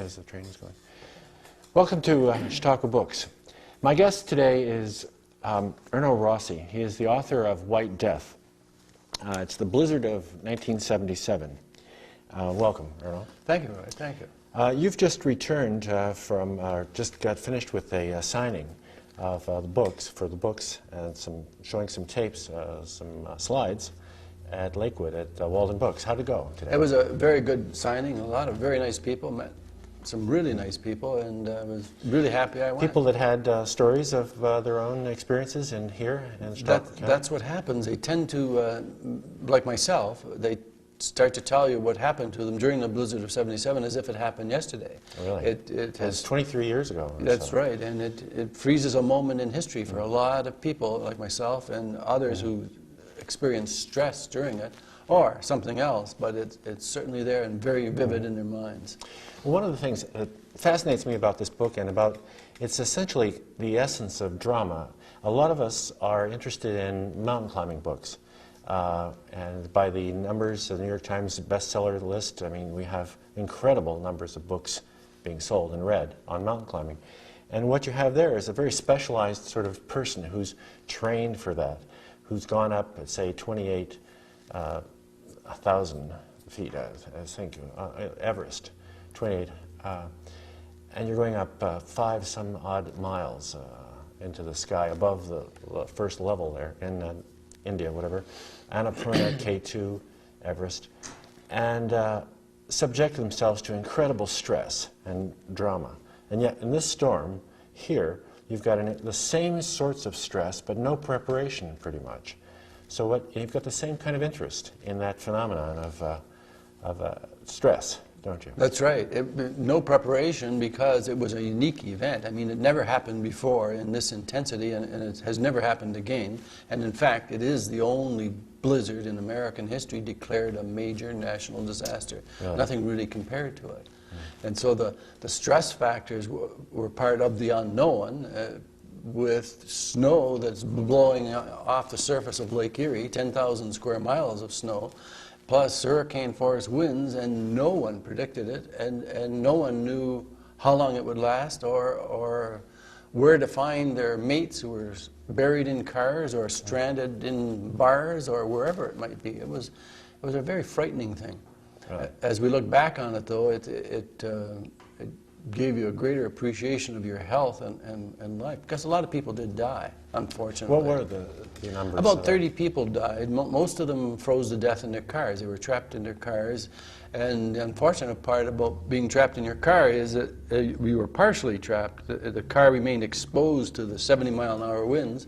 as the train is going. Welcome to Chautauqua Books. My guest today is Erno Rossi. He is the author of White Death. It's the blizzard of 1977. Welcome, Erno. Thank you, Roy. Thank you. You've just returned just got finished with a signing of the books, and showing some tapes, some slides at Lakewood at Walden Books. How'd it go today? It was a very good signing. A lot of very nice people. Met some really nice people, and I was really happy I went. People that had stories of their own experiences in here in Chautauqua. That's what happens. They tend to, like myself, they start to tell you what happened to them during the blizzard of '77 as if it happened yesterday. Really? It has 23 years ago. That's right, and it freezes a moment in history for a lot of people like myself and others who experience stress during it, or something else, but it's certainly there and very vivid in their minds. Well, one of the things that fascinates me about this book it's essentially the essence of drama. A lot of us are interested in mountain climbing books. And by the numbers of the New York Times bestseller list, I mean, we have incredible numbers of books being sold and read on mountain climbing. And what you have there is a very specialized sort of person who's trained for that, who's gone up at, say, 28,000 feet, I think, Everest, 28. And you're going up 5 some odd miles into the sky above the first level there in India, whatever, Annapurna, K2, Everest, and subject themselves to incredible stress and drama. And yet, in this storm here, you've got the same sorts of stress, but no preparation, pretty much. So you've got the same kind of interest in that phenomenon of stress, don't you? That's right. No preparation, because it was a unique event. I mean, it never happened before in this intensity, and it has never happened again. And in fact, it is the only blizzard in American history declared a major national disaster. Really? Nothing really compared to it. And so the stress factors were part of the unknown, with snow that's blowing off the surface of Lake Erie, 10,000 square miles of snow, plus hurricane-force winds, and no one predicted it, and no one knew how long it would last or where to find their mates who were buried in cars or stranded in bars or wherever it might be. It was a very frightening thing. Right. As we look back on it, though, it gave you a greater appreciation of your health and life, because a lot of people did die, unfortunately. What were the numbers? About 30 people died. Most of them froze to death in their cars. They were trapped in their cars. And the unfortunate part about being trapped in your car is that we were partially trapped. The car remained exposed to the 70-mile-an-hour winds,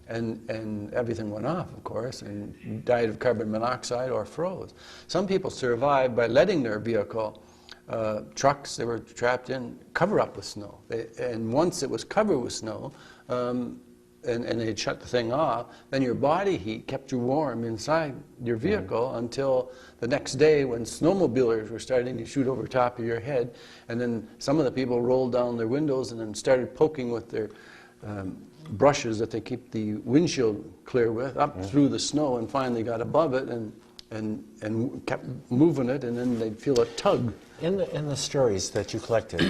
and everything went off, of course, and died of carbon monoxide or froze. Some people survived by letting their vehicle, trucks they were trapped in, cover up with snow. And once it was covered with snow, and they'd shut the thing off, then your body heat kept you warm inside your vehicle until the next day, when snowmobilers were starting to shoot over top of your head. And then some of the people rolled down their windows and then started poking with their brushes that they keep the windshield clear with up through the snow, and finally got above it and kept moving it, and then they'd feel a tug. In the stories that you collected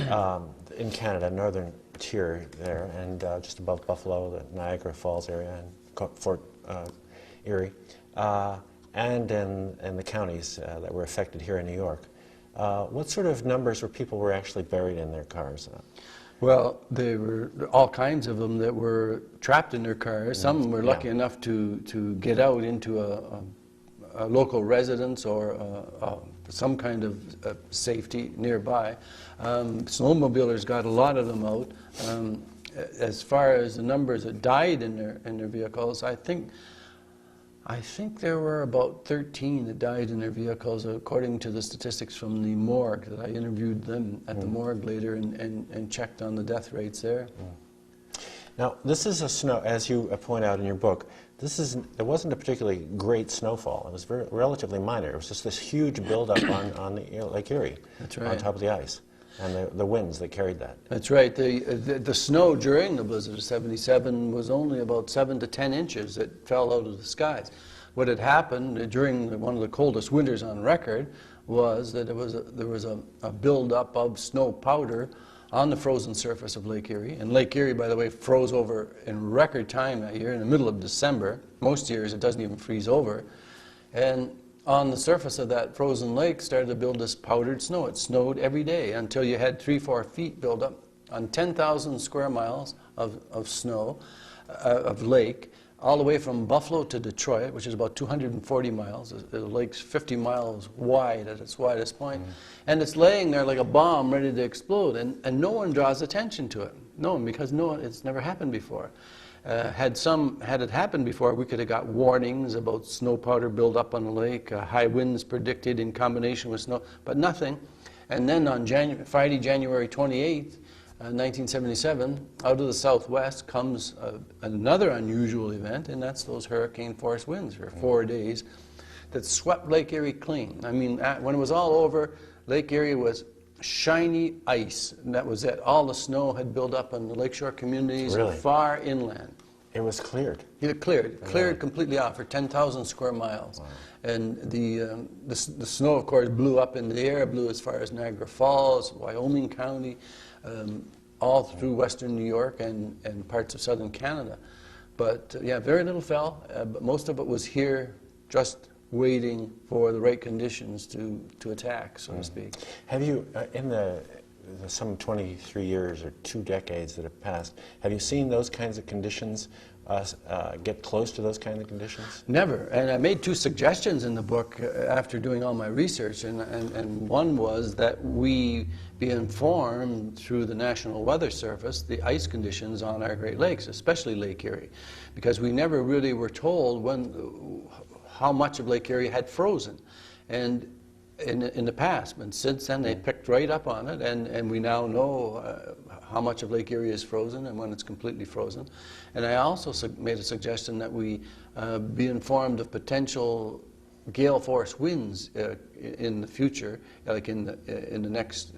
in Canada, northern tier there, and just above Buffalo, the Niagara Falls area, and Fort Erie, and in the counties that were affected here in New York, what sort of numbers were people actually buried in their cars? Well, there were all kinds of them that were trapped in their cars. Some were lucky enough to get out into a local residence or some kind of safety nearby. Snowmobilers got a lot of them out. As far as the numbers that died in their vehicles, I think there were about 13 that died in their vehicles, according to the statistics from the morgue. That I interviewed them at the morgue later and checked on the death rates there. Now, this is a snow, as you point out in your book, it wasn't a particularly great snowfall. It was relatively minor. It was just this huge buildup on the Lake Erie. That's right. On top of the ice, and the winds that carried that. That's right. The snow during the blizzard of '77 was only about 7 to 10 inches that fell out of the skies. What had happened during one of the coldest winters on record was that there was a buildup of snow powder on the frozen surface of Lake Erie. And Lake Erie, by the way, froze over in record time that year, in the middle of December. Most years it doesn't even freeze over. And on the surface of that frozen lake started to build this powdered snow. It snowed every day until you had 3-4 feet build up on 10,000 square miles of snow, of lake, all the way from Buffalo to Detroit, which is about 240 miles. The lake's 50 miles wide at its widest point. And it's laying there like a bomb ready to explode, and no one draws attention to it. No one, because it's never happened before. Had it happened before, we could have got warnings about snow powder buildup on the lake, high winds predicted in combination with snow, but nothing. And then on Friday, January 28th, 1977, out of the southwest comes another unusual event, and that's those hurricane force winds for 4 days that swept Lake Erie clean. I mean, when it was all over, Lake Erie was shiny ice, and that was it. All the snow had built up in the lakeshore communities far inland. It was cleared. It cleared completely off for 10,000 square miles. Wow. And the snow, of course, blew up in the air, blew as far as Niagara Falls, Wyoming County, all through western New York and parts of southern Canada. But yeah, very little fell, but most of it was here just waiting for the right conditions to attack, so to speak. Have you, in the some 23 years or 2 decades that have passed, have you seen those kinds of conditions get close to those kinds of conditions? Never. And I made 2 suggestions in the book after doing all my research, and one was that we be informed through the National Weather Service the ice conditions on our Great Lakes, especially Lake Erie, because we never really were told how much of Lake Erie had frozen. And in the past, but since then they picked right up on it, and we now know how much of Lake Erie is frozen and when it's completely frozen. And I also made a suggestion that we be informed of potential gale force winds in the future, like in the next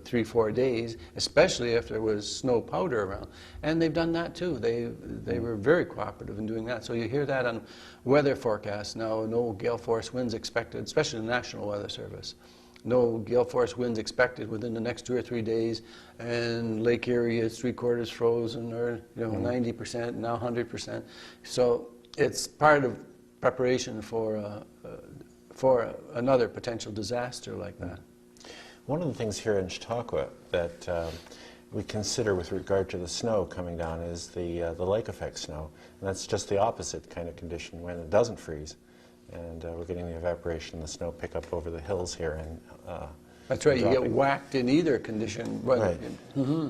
3-4 days, especially if there was snow powder around. And they've done that too. They were very cooperative in doing that. So you hear that on weather forecasts now, no gale force winds expected, especially the National Weather Service. No gale force winds expected within the next 2 or 3 days, and Lake Erie is 3/4 frozen, or 90%, now 100%. So it's part of preparation for another potential disaster like that. One of the things here in Chautauqua that we consider with regard to the snow coming down is the lake effect snow, and that's just the opposite kind of condition when it doesn't freeze, and we're getting the evaporation, the snow pick up over the hills here, and that's right. You get whacked in either condition, right? Yeah.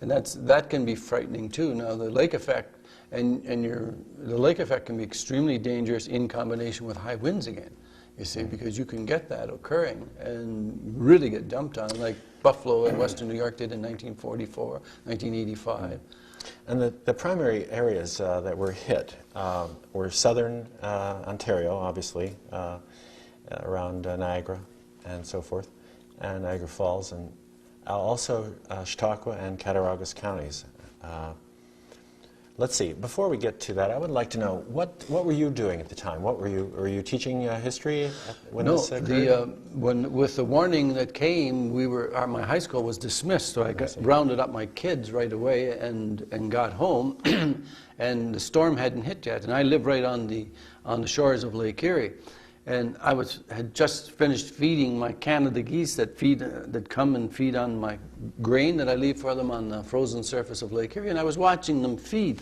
And that can be frightening too. Now the lake effect the lake effect can be extremely dangerous in combination with high winds again. You see, because you can get that occurring and really get dumped on, like Buffalo and western New York did in 1944, 1985. And the primary areas that were hit were southern Ontario, obviously, around Niagara and so forth, and Niagara Falls, and also Chautauqua and Cattaraugus counties. Let's see. Before we get to that, I would like to know what were you doing at the time? Were you teaching history when this occurred? With the warning that came, my high school was dismissed, so I rounded up my kids right away and got home, and the storm hadn't hit yet, and I live right on the shores of Lake Erie, and I had just finished feeding my Canada geese that come and feed on my grain that I leave for them on the frozen surface of Lake Erie, and I was watching them feed.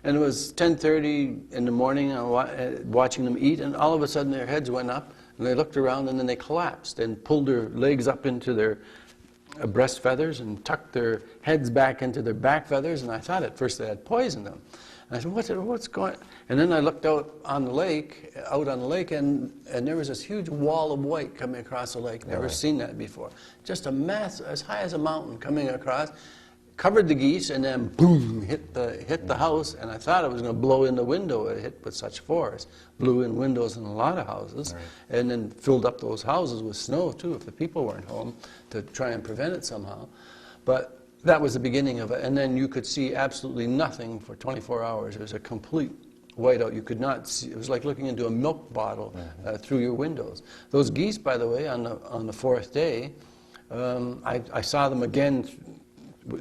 And it was 10:30 in the morning, watching them eat, and all of a sudden their heads went up, and they looked around, and then they collapsed and pulled their legs up into their breast feathers and tucked their heads back into their back feathers, and I thought at first they had poisoned them. And I said, what's going on? And then I looked out on the lake, and there was this huge wall of white coming across the lake. Never seen that before. Just a mass as high as a mountain coming across, covered the geese, and then boom, hit the house. And I thought it was going to blow in the window. It hit with such force, blew in windows in a lot of houses, and then filled up those houses with snow too, if the people weren't home, to try and prevent it somehow. But that was the beginning of it, and then you could see absolutely nothing for 24 hours. It was a complete whiteout. You could not see. It was like looking into a milk bottle through your windows. Those geese, by the way, on the fourth day, I saw them again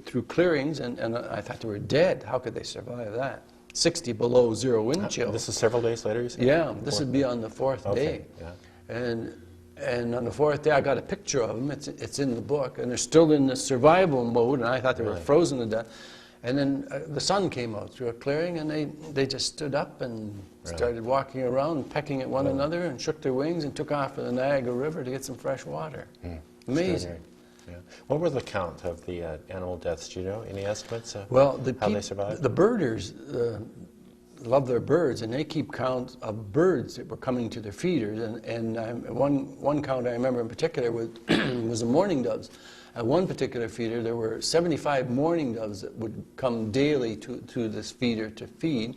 through clearings, and I thought they were dead. How could they survive that? 60 below zero wind chill. This is several days later, you said? Yeah, this would be on the fourth day. Yeah. And on the fourth day, I got a picture of them. It's in the book, and they're still in the survival mode, and I thought they were frozen to death. And then the sun came out through a clearing, and they just stood up and started walking around, pecking at one another, and shook their wings and took off for the Niagara River to get some fresh water. Amazing. Yeah. What were the count of the animal deaths? Do you know? Any estimates of how they survived? The birders love their birds, and they keep count of birds that were coming to their feeders. And one count I remember in particular was the mourning doves. At one particular feeder, there were 75 mourning doves that would come daily to this feeder to feed.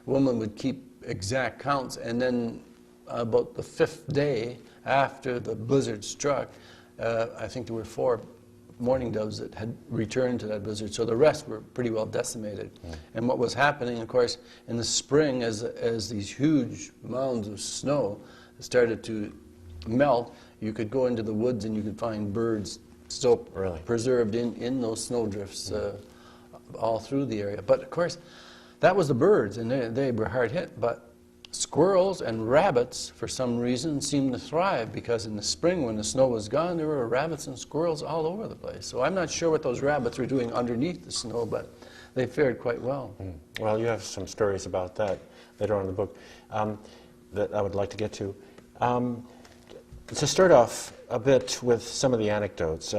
A woman would keep exact counts, and then about the fifth day after the blizzard struck, I think there were 4 mourning doves that had returned to that blizzard, so the rest were pretty well decimated. And what was happening, of course, in the spring, as these huge mounds of snow started to melt, you could go into the woods and you could find birds still preserved in those snowdrifts all through the area. But of course, that was the birds, and they were hard hit. But squirrels and rabbits, for some reason, seemed to thrive, because in the spring, when the snow was gone, there were rabbits and squirrels all over the place. So I'm not sure what those rabbits were doing underneath the snow, but they fared quite well. Well, you have some stories about that later on in the book that I would like to get to. To start off a bit with some of the anecdotes,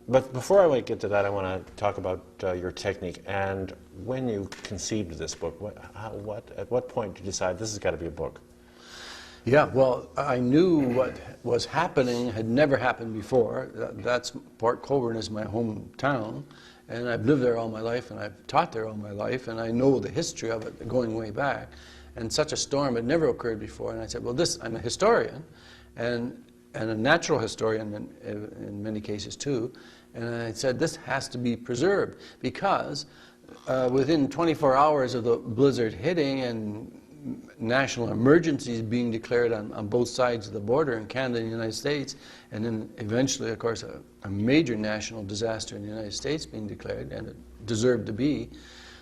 but before I get to that, I want to talk about your technique and when you conceived this book. At what point did you decide this has got to be a book? Yeah, well, I knew what was happening had never happened before. That's Port Colborne is my hometown, and I've lived there all my life, and I've taught there all my life, and I know the history of it going way back. And such a storm had never occurred before. And I said, well, I'm a historian, and a natural historian in many cases too, and I said this has to be preserved, because within 24 hours of the blizzard hitting and national emergencies being declared on both sides of the border in Canada and the United States, and then eventually, of course, a major national disaster in the United States being declared, and it deserved to be,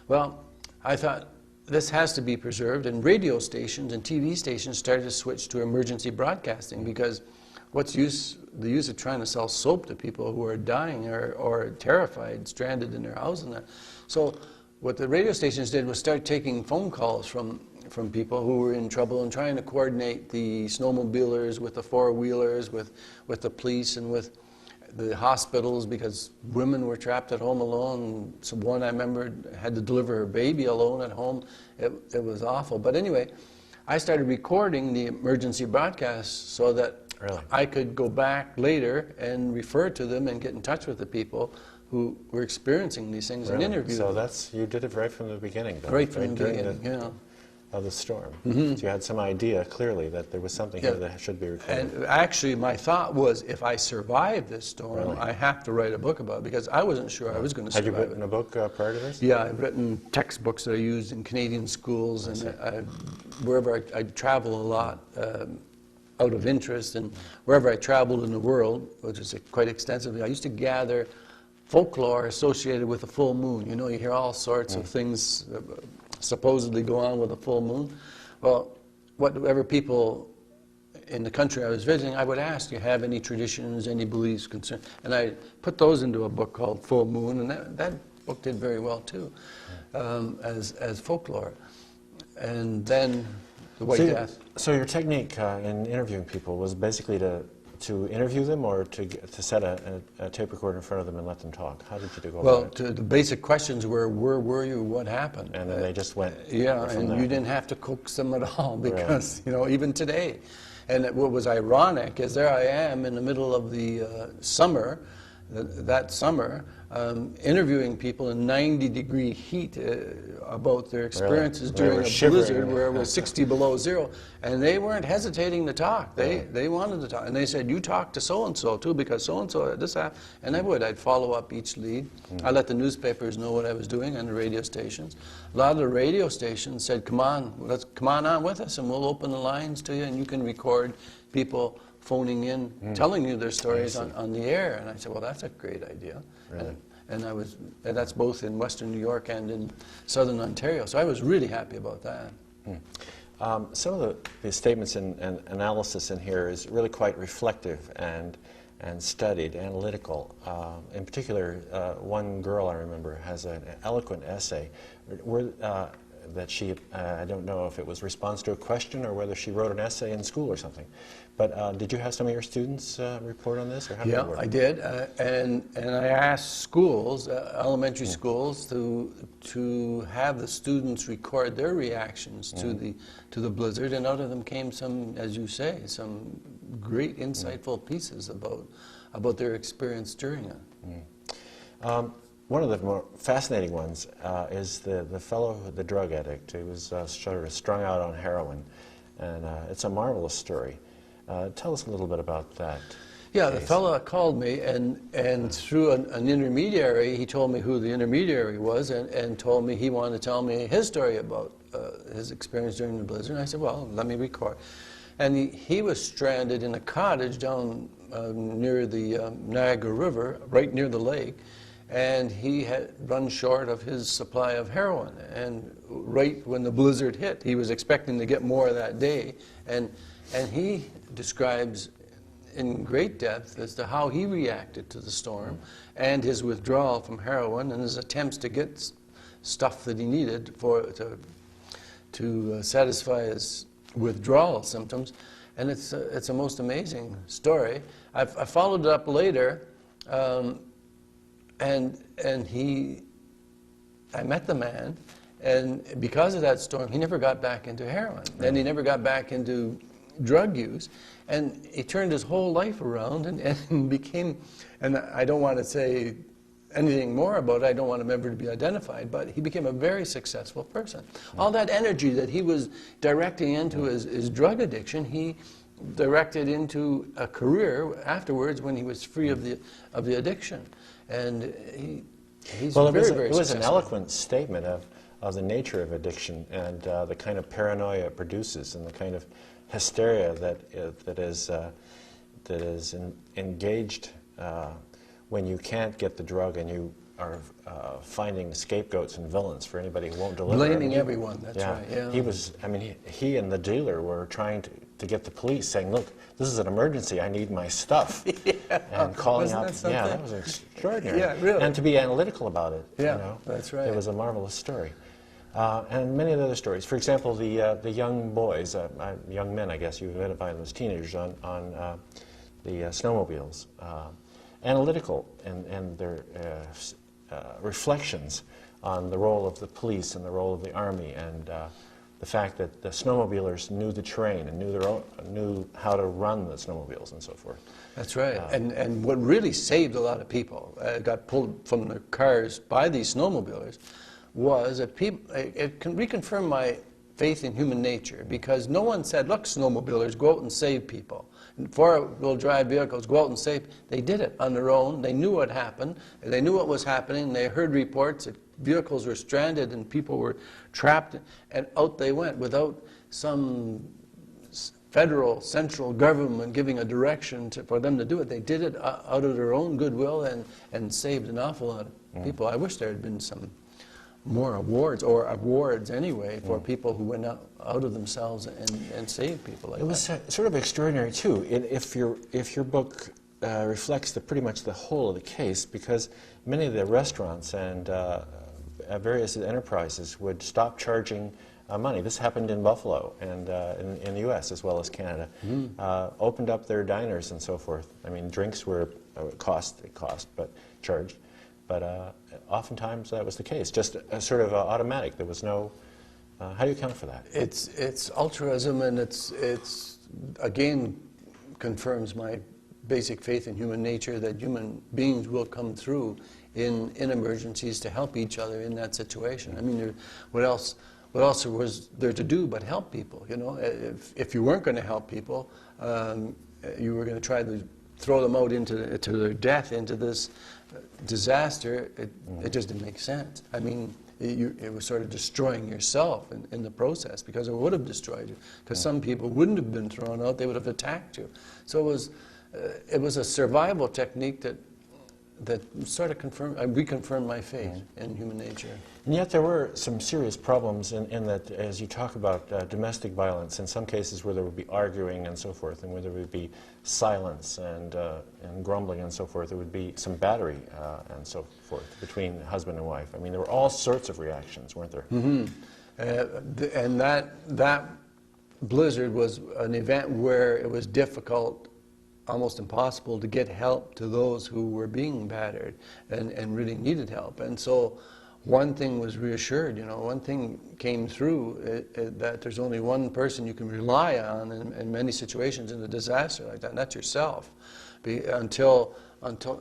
well, I thought this has to be preserved, and radio stations and TV stations started to switch to emergency broadcasting, because what's the use of trying to sell soap to people who are dying or terrified, stranded in their house and that? So what the radio stations did was start taking phone calls from people who were in trouble and trying to coordinate the snowmobilers with the four-wheelers, with the police and with the hospitals, because women were trapped at home alone. So one I remember had to deliver her baby alone at home. It was awful. But anyway, I started recording the emergency broadcasts so that I could go back later and refer to them and get in touch with the people who were experiencing these things and interview them. So you did it right from the beginning, though. Right from the beginning, yeah. Of the storm. So you had some idea, clearly, that there was something here that should be recorded. And actually, my thought was, if I survive this storm, I have to write a book about it, because I wasn't sure I was going to survive it. Had you written a book prior to this? Yeah, I've written textbooks that I used in Canadian schools, and wherever I travel a lot, out of interest, and wherever I traveled in the world, which is quite extensively, I used to gather folklore associated with the full moon. You know, you hear all sorts of things supposedly go on with a full moon. Well, whatever people in the country I was visiting, I would ask, do you have any traditions, any beliefs, concerns? And I put those into a book called Full Moon, and that book did very well too, as folklore. And then the White Death. So your technique in interviewing people was basically to interview them, or to set a tape recorder in front of them and let them talk? How did you go about it? Well, the basic questions were, where were you, what happened? And then they just went. Yeah, and you didn't have to coax them at all, because, you know, even today. And what was ironic is there I am in the middle of the summer, that summer, interviewing people in 90-degree heat about their experiences They during were a shivering. blizzard where it was 60 below zero, and they weren't hesitating to talk. They wanted to talk, and they said, "You talk to so and so too, because so and so this happened." And I would. I'd follow up each lead. I let the newspapers know what I was doing and the radio stations. A lot of the radio stations said, "Come on, come on with us, and we'll open the lines to you, and you can record people phoning in, telling you their stories on the air." And I said, "Well, that's a great idea." Really? And that's both in Western New York and in Southern Ontario. So I was really happy about that. Some of the statements and analysis in here is really quite reflective and studied, analytical. In particular, one girl I remember has an eloquent essay that she, I don't know if it was response to a question or whether she wrote an essay in school or something. But did you have some of your students report on this, or how did it work? I did, and I asked schools, elementary schools, to have the students record their reactions to the blizzard, and out of them came some, as you say, some great insightful pieces about their experience during it. One of the more fascinating ones is the fellow, the drug addict, who was sort of strung out on heroin, and it's a marvelous story. Tell us a little bit about that. Yeah, case. the fellow called me, and through an intermediary, he told me who the intermediary was, and told me he wanted to tell me his story about his experience during the blizzard. And I said, well, let me record. And he was stranded in a cottage down near the Niagara River, right near the lake, and he had run short of his supply of heroin. And right when the blizzard hit, he was expecting to get more that day, and he describes in great depth as to how he reacted to the storm and his withdrawal from heroin and his attempts to get stuff that he needed to satisfy his withdrawal symptoms. And it's a most amazing story. I followed it up later, and I met the man, and because of that storm, he never got back into heroin, and he never got back into drug use, and he turned his whole life around and became, and I don't want to say anything more about it, I don't want him ever to be identified, but he became a very successful person. All that energy that he was directing into his drug addiction, he directed into a career afterwards when he was free of the addiction. And he's well, very it was successful. an eloquent statement of the nature of addiction and the kind of paranoia it produces and the kind of hysteria that is engaged when you can't get the drug and you are finding scapegoats and villains for anybody who won't deliver. Blaming everyone, that's yeah, right. Yeah. He was, I mean, he and the dealer were trying to get the police saying, look, this is an emergency, I need my stuff. Yeah. And calling Wasn't up, that something? yeah, that was extraordinary. Yeah, really. And to be analytical about it, Yeah, you know, that's right. It was a marvelous story. And many other stories. For example, the young boys, young men, I guess you identify them as teenagers on the snowmobiles, analytical in their reflections on the role of the police and the role of the army, and the fact that the snowmobilers knew the terrain and knew how to run the snowmobiles and so forth. That's right. And what really saved a lot of people, got pulled from their cars by these snowmobilers, was that it can reconfirm my faith in human nature, because no one said, look, snowmobilers, go out and save people. Four-wheel drive vehicles, go out and save. They did it on their own. They knew what happened. They knew what was happening. They heard reports that vehicles were stranded and people were trapped, and out they went without some federal, central government giving a direction for them to do it. They did it out of their own goodwill and saved an awful lot of people. I wish there had been some more awards, or awards anyway, for people who went out of themselves and saved people like that. It was sort of extraordinary too, if your book reflects pretty much the whole of the case, because many of the restaurants and various enterprises would stop charging money. This happened in Buffalo and in the U.S. as well as Canada. Opened up their diners and so forth. I mean, drinks were but charged. But oftentimes that was the case, just sort of automatic. There was no. How do you account for that? It's altruism, and it's again confirms my basic faith in human nature, that human beings will come through in emergencies to help each other in that situation. I mean, what else was there to do but help people? You know, if you weren't going to help people, you were going to try to throw them out into their death, into this disaster. It just didn't make sense. I mean, it was sort of destroying yourself in the process, because it would have destroyed you. Because some people wouldn't have been thrown out; they would have attacked you. So it was a survival technique that sort of reconfirmed my faith in human nature. And yet there were some serious problems in that, as you talk about domestic violence, in some cases where there would be arguing and so forth, and where there would be silence and grumbling and so forth, there would be some battery and so forth between husband and wife. I mean, there were all sorts of reactions, weren't there? And that blizzard was an event where it was difficult, almost impossible, to get help to those who were being battered and really needed help. And so one thing was reassured, you know, one thing came through, that there's only one person you can rely on in many situations in a disaster like that, and that's yourself. Until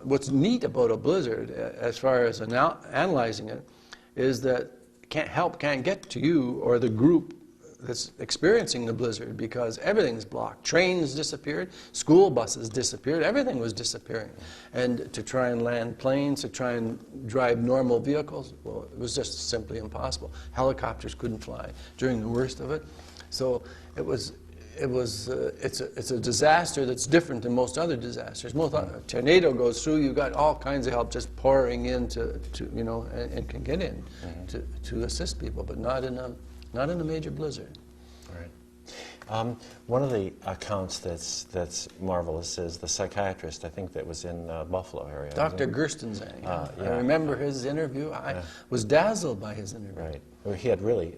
what's neat about a blizzard, as far as analyzing it, is that help can't get to you or the group that's experiencing the blizzard, because everything's blocked. Trains disappeared, school buses disappeared, everything was disappearing. And to try and land planes, to try and drive normal vehicles, well, it was just simply impossible. Helicopters couldn't fly during the worst of it. So it's a disaster that's different than most other disasters. A tornado goes through, you've got all kinds of help just pouring in to you know, and can get in to assist people, but not in a major blizzard. Right. One of the accounts that's marvelous is the psychiatrist, I think, that was in Buffalo area. Dr. Gerstenzang. Yeah. I remember his interview. I was dazzled by his interview. Right. Well, he had really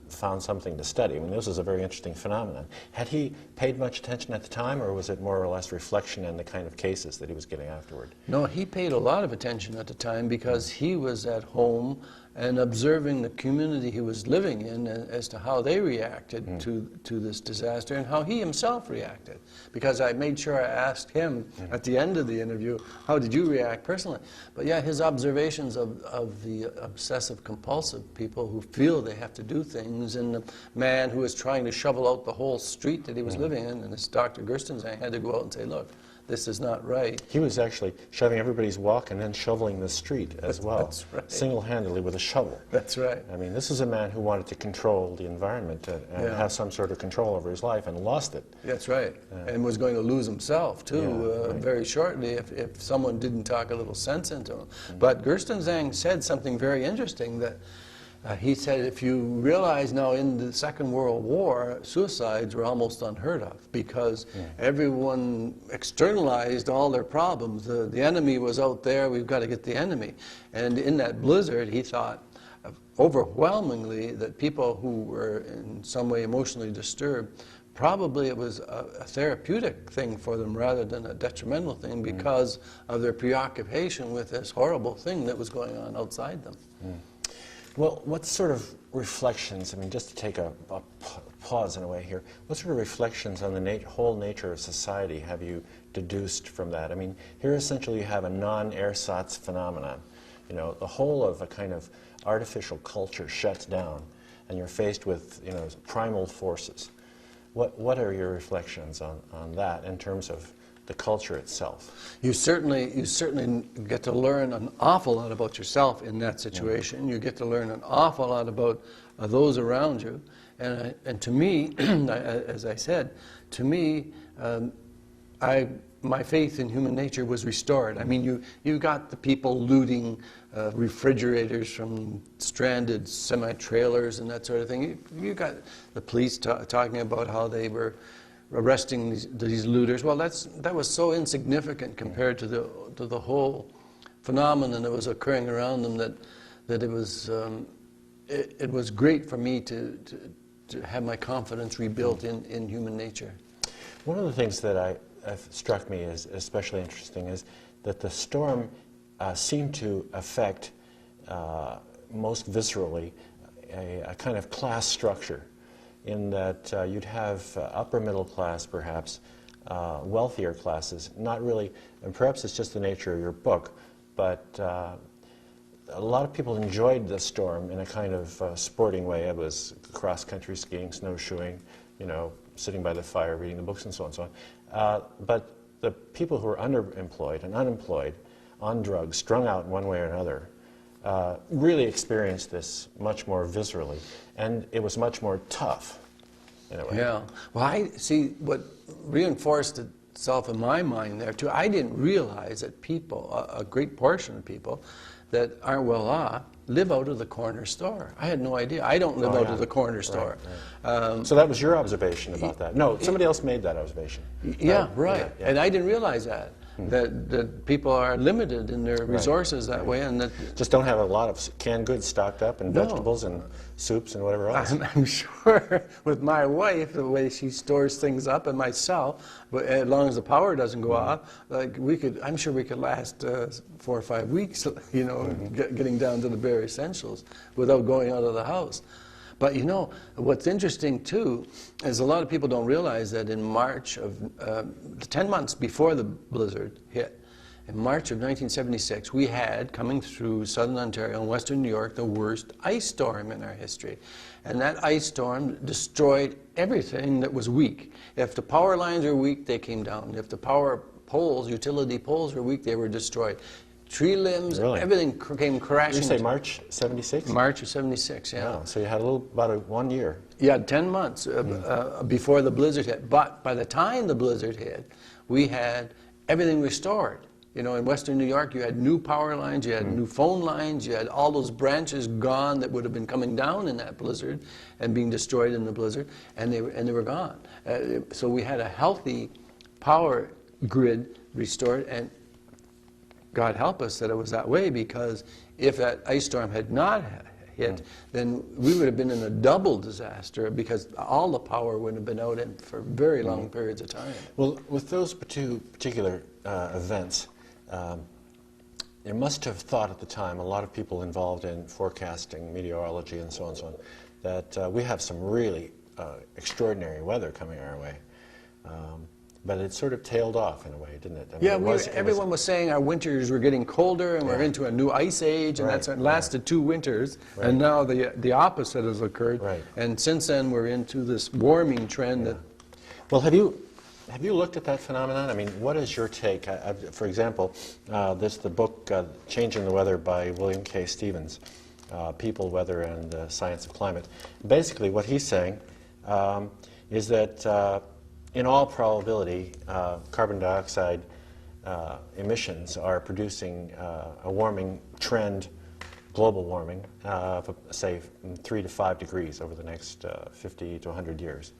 found something to study. I mean, this was a very interesting phenomenon. Had he paid much attention at the time, or was it more or less reflection in the kind of cases that he was getting afterward? No, he paid a lot of attention at the time, because he was at home and observing the community he was living in as to how they reacted to this disaster and how he himself reacted. Because I made sure I asked him at the end of the interview, how did you react personally? But yeah, his observations of the obsessive-compulsive people who feel they have to do things, and the man who was trying to shovel out the whole street that he was living in, and this Dr. Gerstenzang had to go out and say, look, this is not right. He was actually shoving everybody's walk and then shoveling the street as well. That's right. Single-handedly with a shovel. That's right. I mean, this is a man who wanted to control the environment and have some sort of control over his life, and lost it. That's right. And was going to lose himself, too, very shortly if someone didn't talk a little sense into him. But Gerstenzang said something very interesting, that he said, if you realize now in the Second World War, suicides were almost unheard of, because everyone externalized all their problems. The enemy was out there, we've got to get the enemy. And in that blizzard, he thought overwhelmingly that people who were in some way emotionally disturbed, probably it was a therapeutic thing for them rather than a detrimental thing, because of their preoccupation with this horrible thing that was going on outside them. Well, what sort of reflections, I mean, just to take a pause in a way here, what sort of reflections on the whole nature of society have you deduced from that? I mean, here essentially you have a non-ersatz phenomenon. You know, the whole of a kind of artificial culture shuts down, and you're faced with, you know, primal forces. What are your reflections on that in terms of the culture itself? You certainly get to learn an awful lot about yourself in that situation. You get to learn an awful lot about those around you. And to me, as I said, to me, my faith in human nature was restored. I mean, you got the people looting refrigerators from stranded semi-trailers and that sort of thing. You got the police talking about how they were arresting these looters. Well, that was so insignificant compared to the whole phenomenon that was occurring around them, that it was great for me to have my confidence rebuilt in human nature. One of the things that struck me as especially interesting is that the storm seemed to affect most viscerally a kind of class structure, in that you'd have upper middle class, perhaps, wealthier classes, not really, and perhaps it's just the nature of your book, but a lot of people enjoyed the storm in a kind of sporting way. It was cross-country skiing, snowshoeing, you know, sitting by the fire, reading the books, and so on and so on. But the people who were underemployed and unemployed, on drugs, strung out in one way or another, really experienced this much more viscerally, and it was much more tough, in a way. Yeah. Well, I see what reinforced itself in my mind there too. I didn't realize that people, a great portion of people that aren't well off, live out of the corner store. I had no idea. I don't live out of the corner store. Right. So that was your observation about that? No, somebody else made that observation. Yeah, right. Yeah. And I didn't realize that. That people are limited in their resources that way, and that just don't have a lot of canned goods stocked up, and vegetables and soups and whatever else. I'm sure with my wife, the way she stores things up, and myself, but as long as the power doesn't go off, like I'm sure we could last 4 or 5 weeks, you know, getting down to the bare essentials without going out of the house. But you know, what's interesting too is a lot of people don't realize that in March of, 10 months before the blizzard hit, in March of 1976, we had, coming through southern Ontario and western New York, the worst ice storm in our history. And that ice storm destroyed everything that was weak. If the power lines were weak, they came down. If the power poles, utility poles were weak, they were destroyed. Tree limbs, everything came crashing. Did you say March 76? March of 76, yeah. Wow, so you had about 1 year. Yeah, 10 months before the blizzard hit. But by the time the blizzard hit, we had everything restored. You know, in western New York, you had new power lines, you had new phone lines, you had all those branches gone that would have been coming down in that blizzard and being destroyed in the blizzard, and they were gone. So we had a healthy power grid restored, and God help us that it was that way, because if that ice storm had not hit, then we would have been in a double disaster, because all the power would have been out for very long periods of time. Well, with those two particular events, you must have thought at the time, a lot of people involved in forecasting, meteorology, and so on and so on, that we have some really extraordinary weather coming our way. But it sort of tailed off in a way, didn't it? I mean, yeah, everyone was saying our winters were getting colder, and we're into a new ice age, and that's lasted 2 winters, and now the opposite has occurred. Right. And since then, we're into this warming trend. That well, have you looked at that phenomenon? I mean, what is your take? For example, the book "Changing the Weather" by William K. Stevens, People, Weather, and the Science of Climate. Basically, what he's saying is that in all probability, carbon dioxide emissions are producing a warming trend, global warming, of, say, 3 to 5 degrees over the next 50 to 100 years.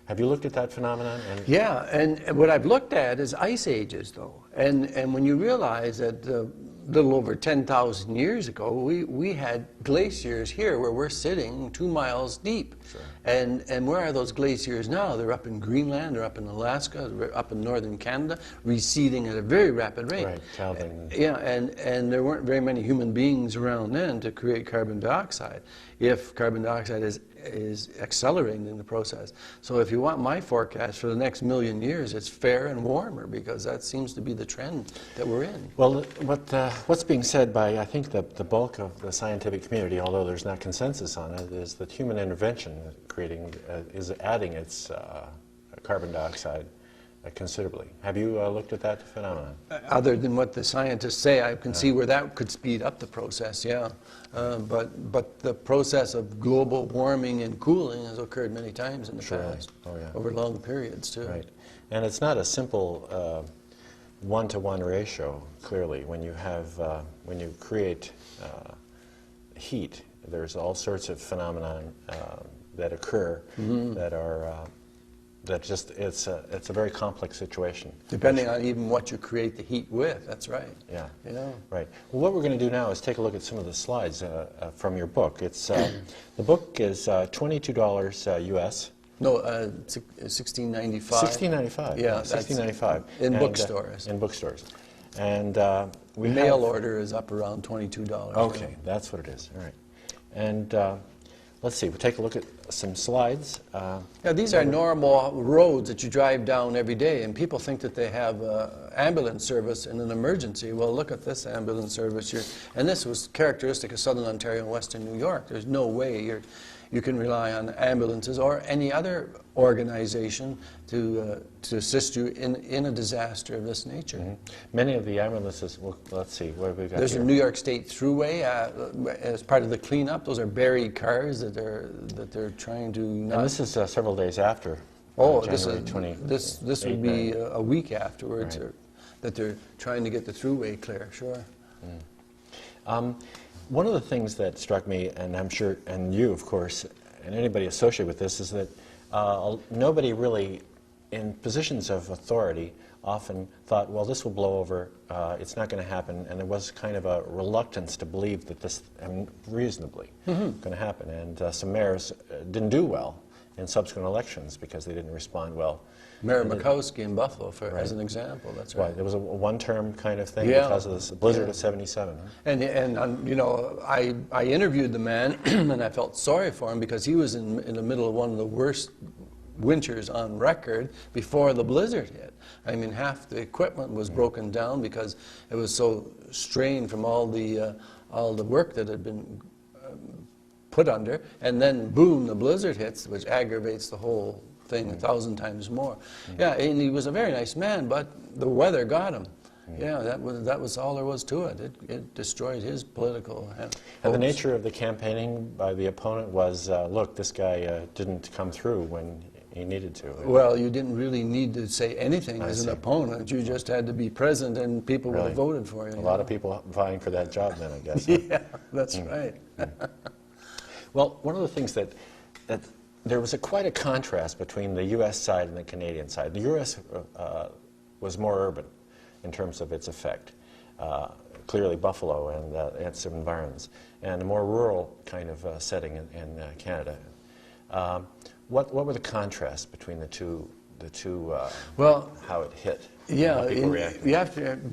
Have you looked at that phenomenon? Yeah, and what I've looked at is ice ages, though. And when you realize that a little over 10,000 years ago, we had glaciers here where we're sitting 2 miles deep. Sure. And where are those glaciers now? They're up in Greenland, they're up in Alaska, they're up in northern Canada, receding at a very rapid rate. Right, Calvin. Yeah, and there weren't very many human beings around then to create carbon dioxide, if carbon dioxide is accelerating in the process. So if you want my forecast for the next 1,000,000 years, it's fair and warmer, because that seems to be the trend that we're in. Well, what's being said by, I think, the bulk of the scientific community, although there's not consensus on it, is that human intervention is adding its carbon dioxide considerably. Have you looked at that phenomenon? Other than what the scientists say, I can see where that could speed up the process, yeah. But the process of global warming and cooling has occurred many times in the past, over long periods too. Right, and it's not a simple one-to-one ratio. Clearly, when you create heat, there's all sorts of phenomena that occur that are it's a very complex situation. Depending on even what you create the heat with, that's right. Yeah. Right. Well, what we're going to do now is take a look at some of the slides from your book. It's the book is $22 US. No, $16.95. $16.95. Yeah, $16.95 in bookstores. In bookstores, and we mail order is up around $22. Okay, that's what it is. All right, and let's see, we'll take a look at some slides. Yeah, these are normal roads that you drive down every day, and people think that they have ambulance service in an emergency. Well, look at this ambulance service here. And this was characteristic of Southern Ontario and Western New York. There's no way you can rely on ambulances or any other organization to assist you in a disaster of this nature. Mm-hmm. Many of the ambulances, well, let's see, what have we got There's here? a New York State Thruway as part of the cleanup. Those are buried cars that they're trying to not... And this is several days after January 20. This would be a week afterwards, right. That they're trying to get the thruway clear, sure. One of the things that struck me, and I'm sure, and you, of course, and anybody associated with this, is that nobody really, in positions of authority, often thought, well, this will blow over, it's not going to happen, and there was kind of a reluctance to believe that this, reasonably, going to happen. And some mayors didn't do well in subsequent elections because they didn't respond well. Mayor Makowski in Buffalo, as an example, that's right. There was a one-term kind of thing because of this blizzard of '77. Huh? And you know, I interviewed the man, and I felt sorry for him because he was in the middle of one of the worst winters on record before the blizzard hit. I mean, half the equipment was broken down because it was so strained from all the work that had been put under, and then boom, the blizzard hits, which aggravates the whole thing 1,000 times more. Yeah, and he was a very nice man, but the weather got him. Yeah, that was all there was to it. It destroyed his political hopes. And the nature of the campaigning by the opponent was, look, this guy didn't come through when he needed to. Well, you didn't really need to say anything as an opponent. You just had to be present, and people would have voted for you. A lot of people vying for that job then, I guess. Yeah, that's right. Well, one of the things that there was quite a contrast between the U.S. side and the Canadian side. The U.S. Was more urban in terms of its effect, clearly Buffalo and its environs, and a more rural kind of setting in Canada. What were the contrasts between the two? Well, how it hit. Yeah,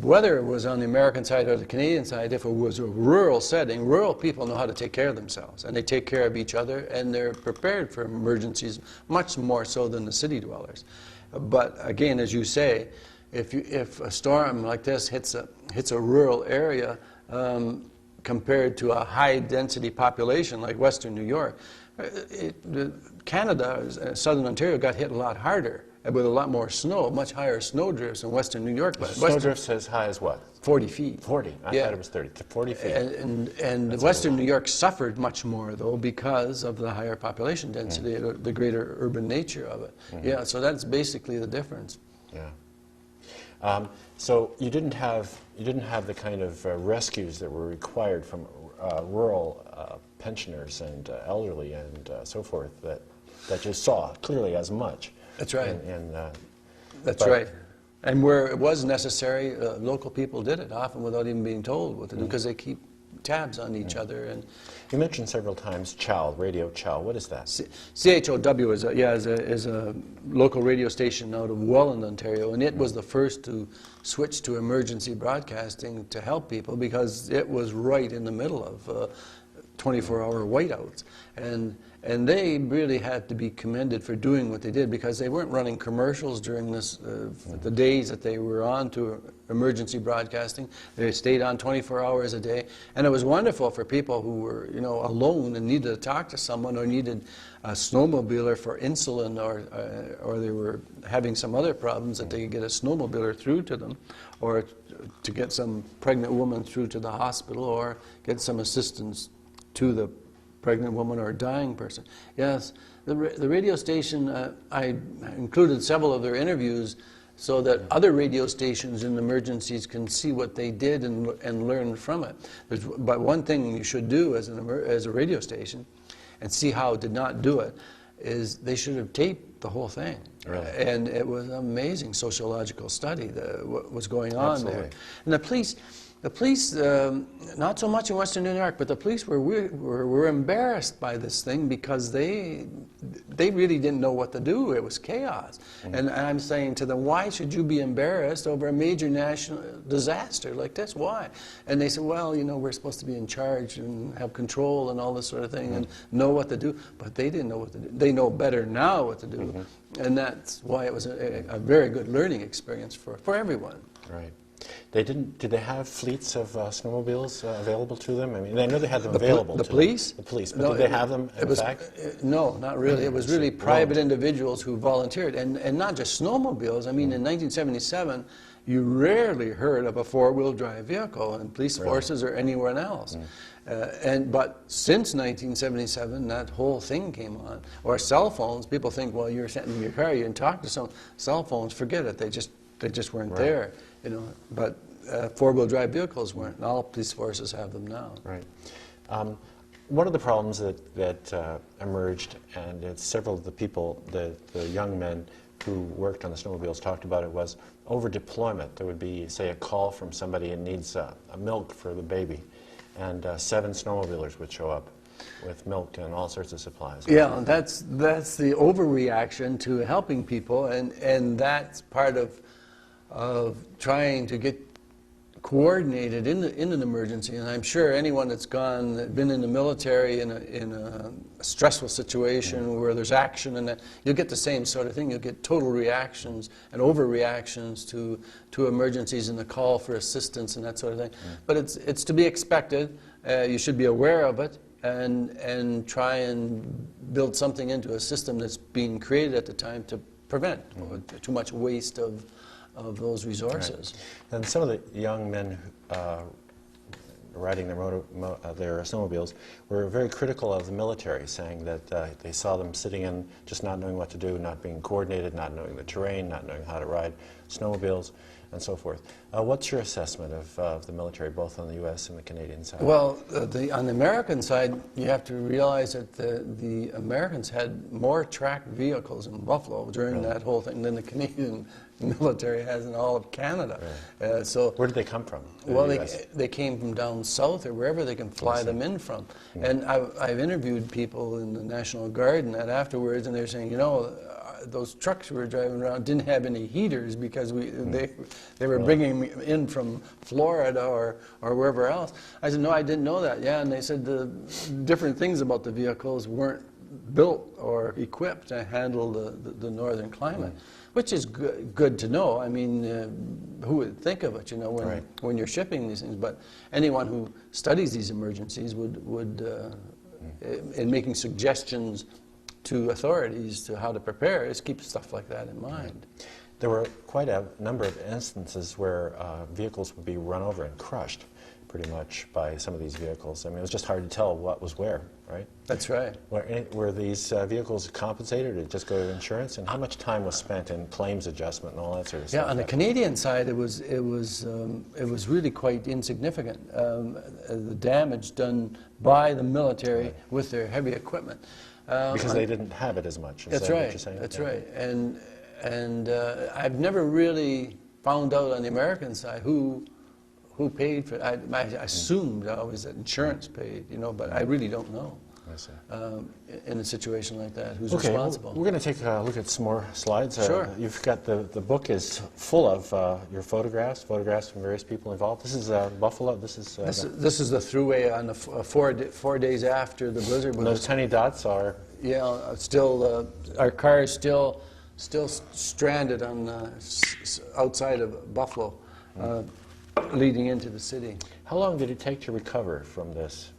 whether it was on the American side or the Canadian side, if it was a rural setting, rural people know how to take care of themselves, and they take care of each other, and they're prepared for emergencies much more so than the city dwellers. But again, as you say, if a storm like this hits a rural area compared to a high-density population like Western New York, Canada, Southern Ontario got hit a lot harder, with a lot more snow, much higher snow drifts in Western New York. Snow drifts as high as what? 40 feet. 40? I thought it was 30. 40 feet. And Western New York suffered much more, though, because of the higher population density, the greater urban nature of it. Yeah, so that's basically the difference. Yeah. So you didn't have the kind of rescues that were required from rural pensioners and elderly and so forth that you saw clearly as much. That's right. That's right. And where it was necessary, local people did it, often without even being told what to do, because they keep tabs on each other. And you mentioned several times CHOW, Radio CHOW. What is that? CHOW is a local radio station out of Welland, Ontario, and it was the first to switch to emergency broadcasting to help people because it was right in the middle of 24-hour whiteouts. And they really had to be commended for doing what they did because they weren't running commercials during the days that they were on to emergency broadcasting. They stayed on 24 hours a day. And it was wonderful for people who were, alone and needed to talk to someone or needed a snowmobiler for insulin or they were having some other problems that they could get a snowmobiler through to them or to get some pregnant woman through to the hospital or get some assistance to the pregnant woman or a dying person. Yes, the radio station, I included several of their interviews so that other radio stations in emergencies can see what they did and learn from it. But one thing you should do as a radio station and see how it did not do it is they should have taped the whole thing. Really? And it was an amazing sociological study, what was going on there. And the police, The police, not so much in Western New York, but the police were embarrassed by this thing because they really didn't know what to do. It was chaos. And I'm saying to them, why should you be embarrassed over a major national disaster like this? Why? And they said, well, you know, we're supposed to be in charge and have control and all this sort of thing and know what to do. But they didn't know what to do. They know better now what to do. And that's why it was a very good learning experience for everyone. Right. Did they have fleets of snowmobiles available to them? I mean, I know they had them available. The police? The police, but did they have them in fact? No, not really. It was really private individuals who volunteered, and not just snowmobiles. I mean, in 1977, you rarely heard of a four-wheel drive vehicle in police forces or anywhere else. But since 1977, that whole thing came on. Or cell phones. People think, well, you're sitting in your car, you can talk to some. Cell phones, forget it. They just weren't there. You know, but four-wheel drive vehicles weren't. All police forces have them now. Right. One of the problems that emerged, and it's several of the people, the young men who worked on the snowmobiles talked about it, was over-deployment. There would be, say, a call from somebody and needs a milk for the baby, and 7 snowmobilers would show up with milk and all sorts of supplies. Yeah, that's the overreaction to helping people, and that's part of trying to get coordinated in an emergency. And I'm sure anyone that's been in the military in a stressful situation where there's action, and you'll get the same sort of thing. You'll get total reactions and overreactions to emergencies and the call for assistance and that sort of thing. But it's to be expected. You should be aware of it and try and build something into a system that's being created at the time to prevent too much waste of those resources. Right. And some of the young men riding their snowmobiles were very critical of the military, saying that they saw them sitting in just not knowing what to do, not being coordinated, not knowing the terrain, not knowing how to ride snowmobiles, and so forth. What's your assessment of the military, both on the U.S. and the Canadian side? Well, on the American side, you have to realize that the Americans had more tracked vehicles in Buffalo during that whole thing than the Canadian military has in all of Canada. Right. So where did they come from? Well, they came from down south or wherever they can fly them in from. And I've interviewed people in the National Guard and that afterwards, and they're saying, you know, those trucks we were driving around didn't have any heaters because they were bringing them in from Florida or wherever else. I said, no, I didn't know that. Yeah, and they said the different things about the vehicles weren't built or equipped to handle the northern climate. Which is good to know. I mean, who would think of it, you know, when you're shipping these things? But anyone who studies these emergencies would in making suggestions to authorities to how to prepare, is keep stuff like that in mind. There were quite a number of instances where vehicles would be run over and crushed, pretty much, by some of these vehicles. I mean, it was just hard to tell what was where, right? That's right. Were these vehicles compensated, or did it just go to insurance? And how much time was spent in claims adjustment and all that sort of stuff? Yeah, on the Canadian side, it was really quite insignificant. The damage done by the military with their heavy equipment. Because they didn't have it as much. That's right. That's right. And I've never really found out on the American side who paid for it. I assumed always that insurance paid, you know, but I really don't know. I see. In a situation like that, who's responsible? We're going to take a look at some more slides. Sure. You've got the book is full of your photographs from various people involved. This is Buffalo. This is the throughway on the 4 days after the blizzard. Those tiny dots are. Yeah, still our car is still stranded on outside of Buffalo, leading into the city. How long did it take to recover from this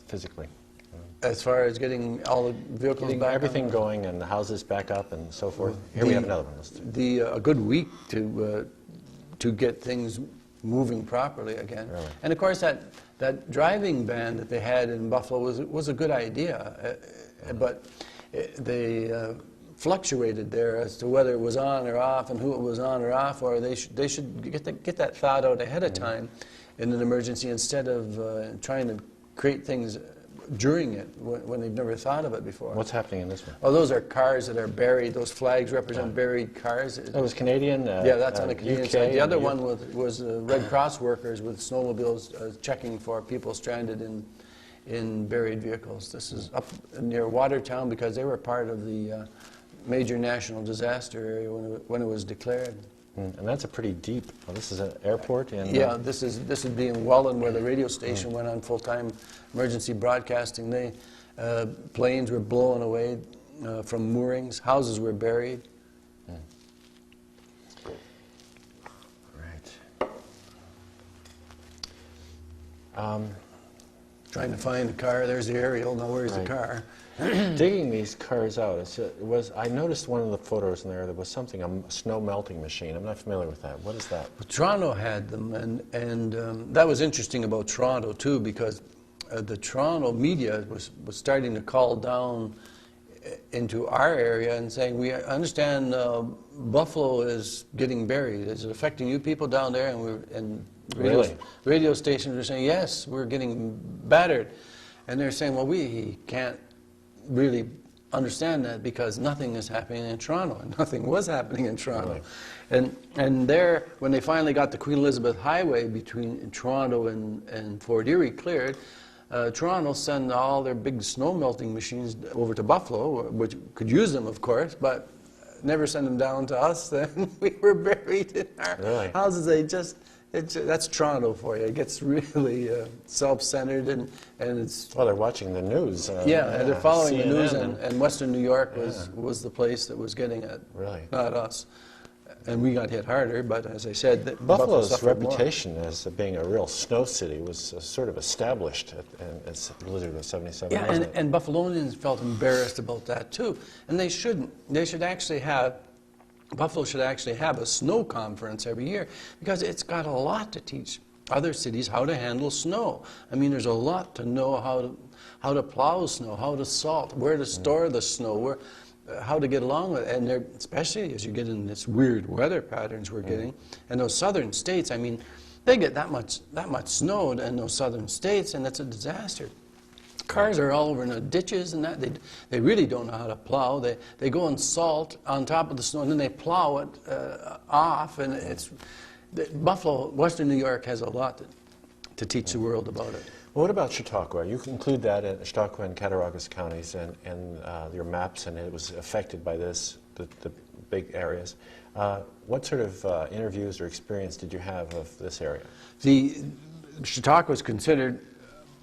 physically? As far as getting all the vehicles back, everything going and the houses back up and so forth. Here we have another one. A good week to get things moving properly again. Really? And of course that driving ban that they had in Buffalo was a good idea, but they fluctuated there as to whether it was on or off and who it was on or off, or they should get that thought out ahead of time in an emergency instead of trying to create things during it when they've never thought of it before. What's happening in this one? Oh, those are cars that are buried. Those flags represent buried cars. That was Canadian? Yeah, that's on the Canadian UK, side. The other one was Red Cross workers with snowmobiles checking for people stranded in buried vehicles. This is up near Watertown because they were part of the major national disaster area when it was declared. And that's a pretty deep. Well, this is an airport in. Yeah, this is being Welland, where the radio station went on full-time emergency broadcasting. Planes were blown away from moorings. Houses were buried. Right. Trying to find the car. There's the aerial. Now where's the car? Digging these cars out, I noticed one of the photos in there was a snow melting machine. I'm not familiar with that. What is that? Well, Toronto had them, and that was interesting about Toronto too, because the Toronto media was starting to call down into our area and saying, we understand Buffalo is getting buried. Is it affecting you people down there? And radio stations were saying, yes, we're getting battered. And they're saying, well, we can't really understand that because nothing is happening in Toronto, and nothing was happening in Toronto. Really? And there, when they finally got the Queen Elizabeth Highway between Toronto and Fort Erie cleared, Toronto sent all their big snow melting machines over to Buffalo, which could use them, of course, but never send them down to us. Then we were buried in our houses. That's Toronto for you. It gets really self-centered, and it's... Well, they're watching the news. They're following CNN, the news, and Western New York was the place that was getting it, not us. And we got hit harder, but as I said... Buffalo's reputation as being a real snow city was sort of established at Blizzard of 77, yeah, and Buffalonians felt embarrassed about that, too. And they shouldn't. They should actually have... Buffalo should actually have a snow conference every year because it's got a lot to teach other cities how to handle snow. I mean, there's a lot to know how to plow snow, how to salt, where to store the snow, how to get along with it. And especially as you get in this weird weather patterns we're getting, and those southern states, I mean, they get that much snow in those southern states, and it's a disaster. Cars are all over in the ditches and that. They really don't know how to plow. They go and salt on top of the snow, and then they plow it off. And Buffalo, Western New York has a lot to teach the world about it. Well, what about Chautauqua? You include that in Chautauqua and Cattaraugus counties and your maps, and it was affected by this, the big areas. What sort of interviews or experience did you have of this area? Chautauqua was considered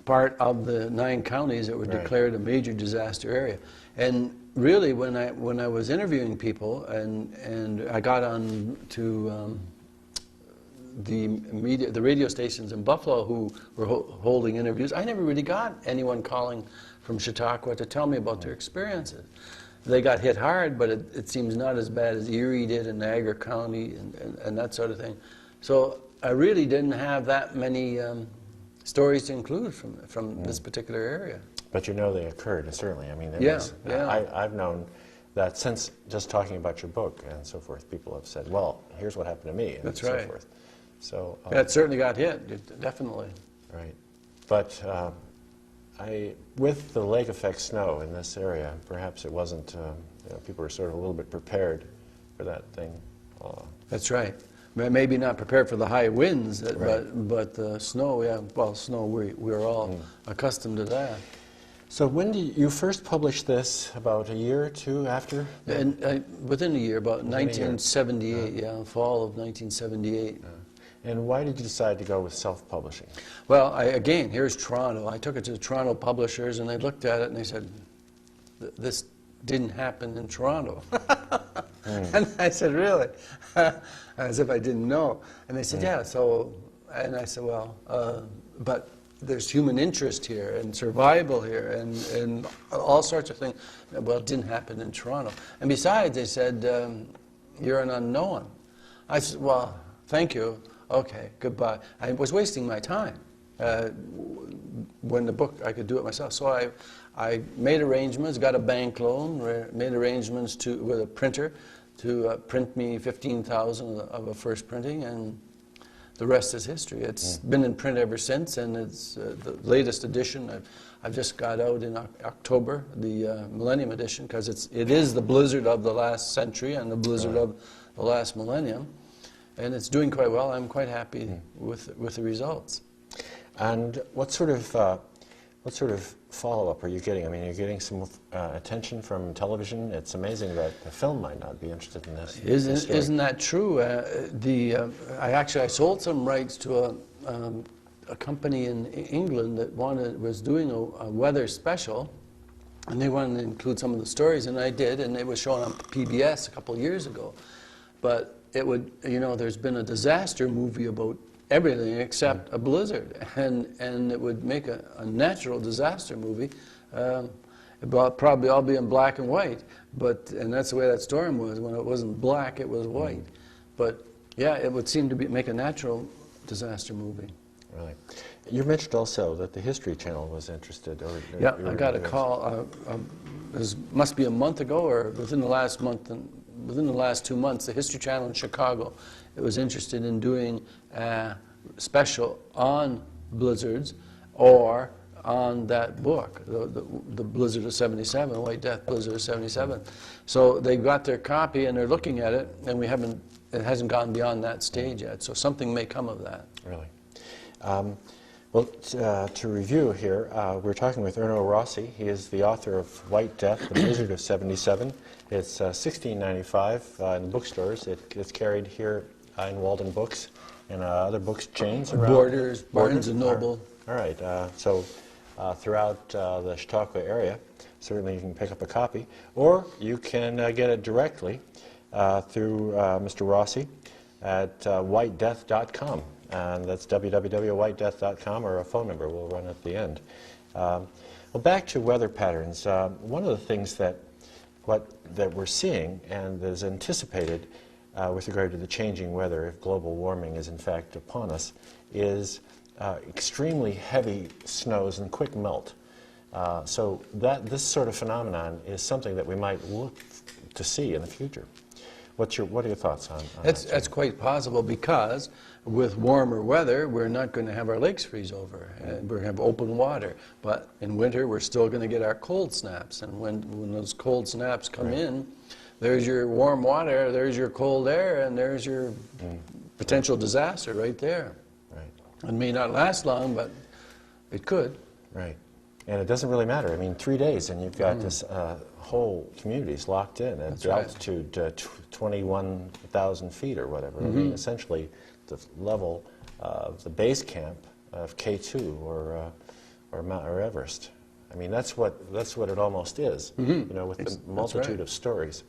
part of the 9 counties that were declared a major disaster area. And really, when I was interviewing people, and I got on to the radio stations in Buffalo who were holding interviews, I never really got anyone calling from Chautauqua to tell me about their experiences. They got hit hard, but it seems not as bad as Erie did in Niagara County and that sort of thing. So I really didn't have that many stories to include from this particular area. But you know they occurred, certainly. I mean, I've known that since just talking about your book and so forth, people have said, well, here's what happened to me, and so forth. So, it certainly got hit, definitely. Right. But with the lake effect snow in this area, perhaps it wasn't, people were sort of a little bit prepared for that thing. That's right. Maybe not prepared for the high winds, but the snow, snow, we're all accustomed to that. So when did you first publish this? About a year or two after? And within a year, about 1978, fall of 1978. And why did you decide to go with self-publishing? Well, again, here's Toronto. I took it to the Toronto publishers, and they looked at it, and they said, this didn't happen in Toronto. And I said, really? As if I didn't know. And they said, yeah, so, and I said, well, but there's human interest here and survival here and all sorts of things. Well, it didn't happen in Toronto. And besides, they said, you're an unknown. I said, well, thank you. Okay, goodbye. I was wasting my time. When the book, I could do it myself. So I made arrangements, got a bank loan, made arrangements with a printer to print me 15,000 of a first printing, and the rest is history. It's been in print ever since, and it's the latest edition. I've just got out in October, the Millennium Edition, because it is the blizzard of the last century and the blizzard of the last millennium, and it's doing quite well. I'm quite happy with the results. And what sort of follow-up are you getting? I mean, you're getting some attention from television. It's amazing that the film might not be interested in this. Isn't that true? I sold some rights to a company in England that was doing a weather special, and they wanted to include some of the stories, and I did, and it was shown on PBS a couple of years ago. But it would, there's been a disaster movie about everything except a blizzard, and it would make a natural disaster movie. It'd probably all be in black and white, and that's the way that storm was. When it wasn't black, it was white. But yeah, it would seem to make a natural disaster movie. Really, you mentioned also that the History Channel was interested. Yeah, I got a call. This must be a month ago, or within the last month, within the last 2 months. The History Channel in Chicago, it was interested in doing a special on blizzards or on that book, the Blizzard of '77, White Death Blizzard of '77. So they got their copy and they're looking at it, and it hasn't gone beyond that stage yet. So something may come of that. Really. Well, to review here, we're talking with Erno Rossi. He is the author of White Death, The Blizzard of '77. It's $16.95 in the bookstores. It's carried here in Walden Books and other books chains around. Borders, Barnes and Noble. All right. So throughout the Chautauqua area, certainly you can pick up a copy, or you can get it directly through Mr. Rossi at whitedeath.com. And that's www.whitedeath.com, or a phone number we'll run at the end. Well, back to weather patterns. One of the things that we're seeing and that is anticipated with regard to the changing weather, if global warming is in fact upon us, is extremely heavy snows and quick melt. So this sort of phenomenon is something that we might look to see in the future. What are your thoughts on that? That's quite possible, because with warmer weather, we're not going to have our lakes freeze over. We're going to have open water. But in winter, we're still going to get our cold snaps. And when those cold snaps come in, there's your warm water, there's your cold air, and there's your potential disaster right there. Right. It may not last long, but it could. Right. And it doesn't really matter. I mean, 3 days, and you've got this whole communities locked in at the altitude 21,000 feet or whatever. I mean, essentially the level of the base camp of K2 or Everest. I mean, that's what it almost is. You know, with the multitude of stories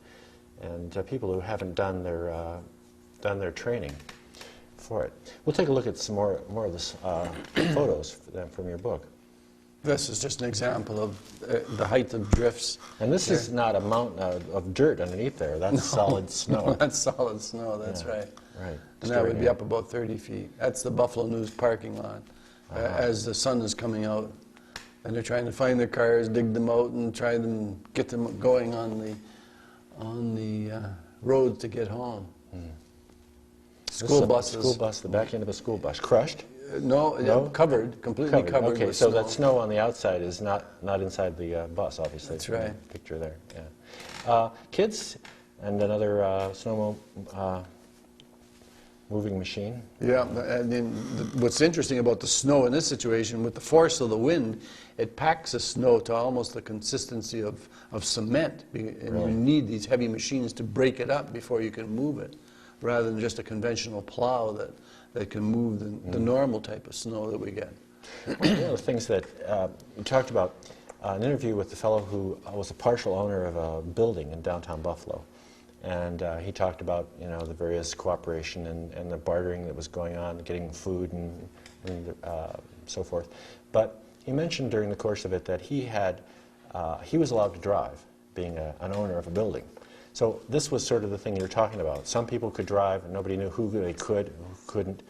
and people who haven't done their training for it. We'll take a look at some more of this photos from your book. This is just an example of the height of drifts. And this is not a mountain of dirt underneath there. That's solid snow. No, that's solid snow. That's right. Right. And that would be up about 30 feet. That's the Buffalo News parking lot. As the sun is coming out, and they're trying to find their cars, dig them out, and try to get them going on the roads to get home. School buses. School bus, the back end of a school bus, crushed. No, covered, completely covered. Okay, with so snow. that snow on the outside is not inside the bus, obviously. That's right. Picture there. Yeah. Kids and another snow moving machine. Yeah, and then what's interesting about the snow in this situation, with the force of the wind, it packs the snow to almost the consistency of cement, and you need these heavy machines to break it up before you can move it, rather than just a conventional plow that can move the normal type of snow that we get. One of the things that you talked about, an interview with the fellow who was a partial owner of a building in downtown Buffalo. And he talked about, you know, the various cooperation and the bartering that was going on, getting food and so forth. But he mentioned during the course of it that he was allowed to drive, being an owner of a building. So this was sort of the thing you were talking about. Some people could drive, and nobody knew who they could, who couldn't.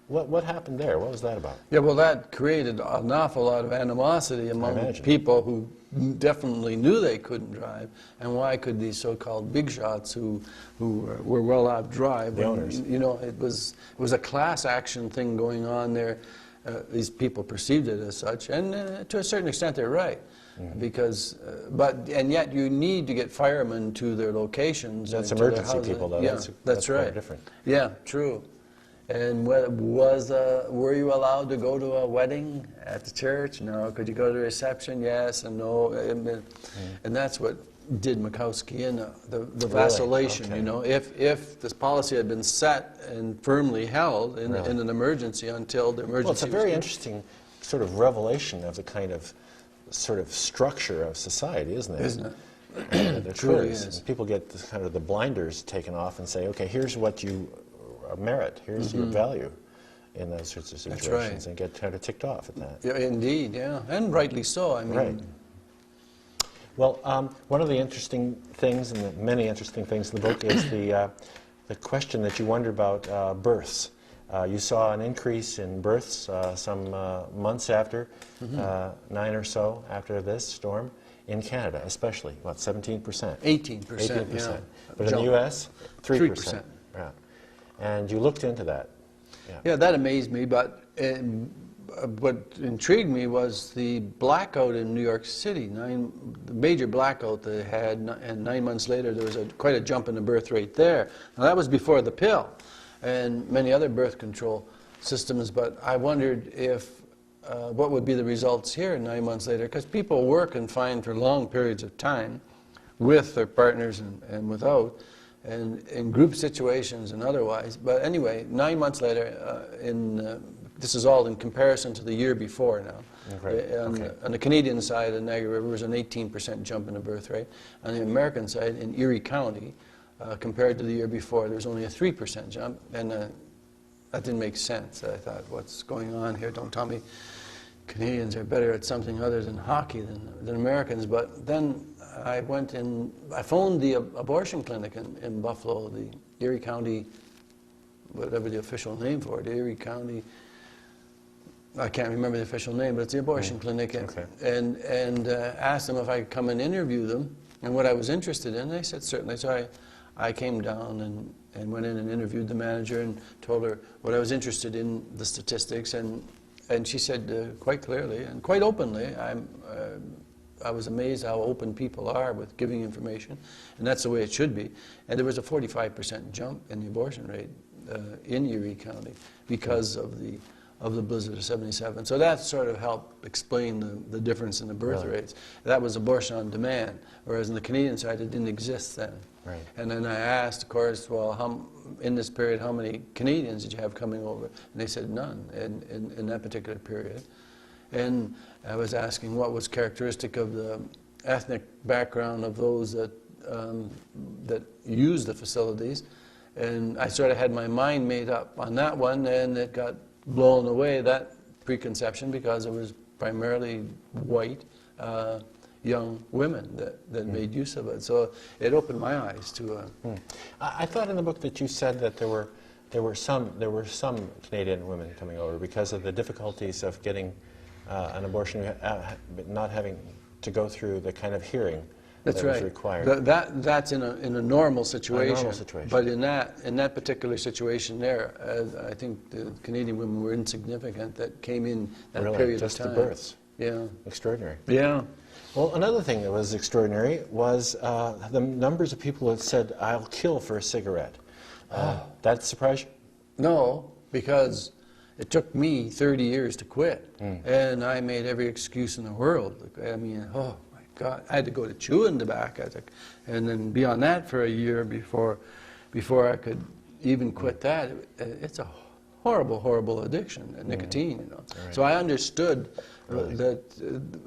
What happened there? What was that about? Yeah, well, that created an awful lot of animosity among people who definitely knew they couldn't drive, and why could these so-called big shots who were well out drive? The owners. You know, it was a class action thing going on there. These people perceived it as such, and to a certain extent, they're right. Mm-hmm. Because, and yet you need to get firemen to their locations. That's and emergency people, though. Yeah, that's right. Quite different. Yeah, true. And were you allowed to go to a wedding at the church? No. Could you go to a reception? Yes and no. And that's what did Mikowski in, the vacillation, okay. you know. If this policy had been set and firmly held in an emergency until the emergency. Well, it's a very interesting sort of revelation of the kind of sort of structure of society, isn't it? Isn't it? It truly is. People get this kind of the blinders taken off and say, okay, here's what you merit, here's your value in those sorts of situations. That's right. And get kind of ticked off at that. Yeah, indeed, yeah, and rightly so. I mean, right. Well, one of the interesting things, and the many interesting things in the book, is the question that you wondered about births. You saw an increase in births some months after, 9 or so after this storm, in Canada especially. What, 17%? 18%. 18%. Yeah. But in the U.S., 3%. 3%. Yeah. And you looked into that. Yeah, that amazed me, but what intrigued me was the blackout in New York City, the major blackout they had, and 9 months later there was quite a jump in the birth rate there. Now that was before the pill and many other birth control systems, but I wondered if what would be the results here 9 months later, because people were confined for long periods of time with their partners and without, and in group situations and otherwise. But anyway, 9 months later, this is all in comparison to the year before now. Right. On the Canadian side of the Niagara River, was an 18% jump in the birth rate. On the American side, in Erie County, compared to the year before, there was only a 3% jump, and that didn't make sense. I thought, what's going on here? Don't tell me Canadians are better at something other than hockey than Americans. But then I went and I phoned the abortion clinic in Buffalo, the Erie County, whatever the official name for it, Erie County, I can't remember the official name, but it's the abortion clinic, and asked them if I could come and interview them and what I was interested in. They said certainly. So I came down and went in and interviewed the manager and told her what I was interested in, the statistics, and she said quite clearly and quite openly, I was amazed how open people are with giving information, and that's the way it should be. And there was a 45% jump in the abortion rate in Erie County because of the blizzard of '77. So that sort of helped explain the difference in the birth rates. That was abortion on demand, whereas on the Canadian side it didn't exist then. Right. And then I asked, of course, well, in this period, how many Canadians did you have coming over? And they said none in that particular period. And I was asking what was characteristic of the ethnic background of those that used the facilities. And I sort of had my mind made up on that one, and it got blown away, that preconception, because it was primarily white young women that made use of it. So it opened my eyes to I thought in the book that you said that there were some Canadian women coming over because of the difficulties of getting an abortion, not having to go through the kind of hearing that's that right. was required. That's in a normal situation. A normal situation. But in that particular situation there, I think the Canadian women were insignificant that came in that period just of time. the births. Yeah. Extraordinary. Yeah. Well, another thing that was extraordinary was the numbers of people that said, "I'll kill for a cigarette." That surprised you? No, because it took me 30 years to quit, and I made every excuse in the world. I mean, oh my God, I had to go to chewing tobacco, and then beyond that for a year before I could even quit that. It's a horrible, horrible addiction, nicotine. You know. Right. So I understood that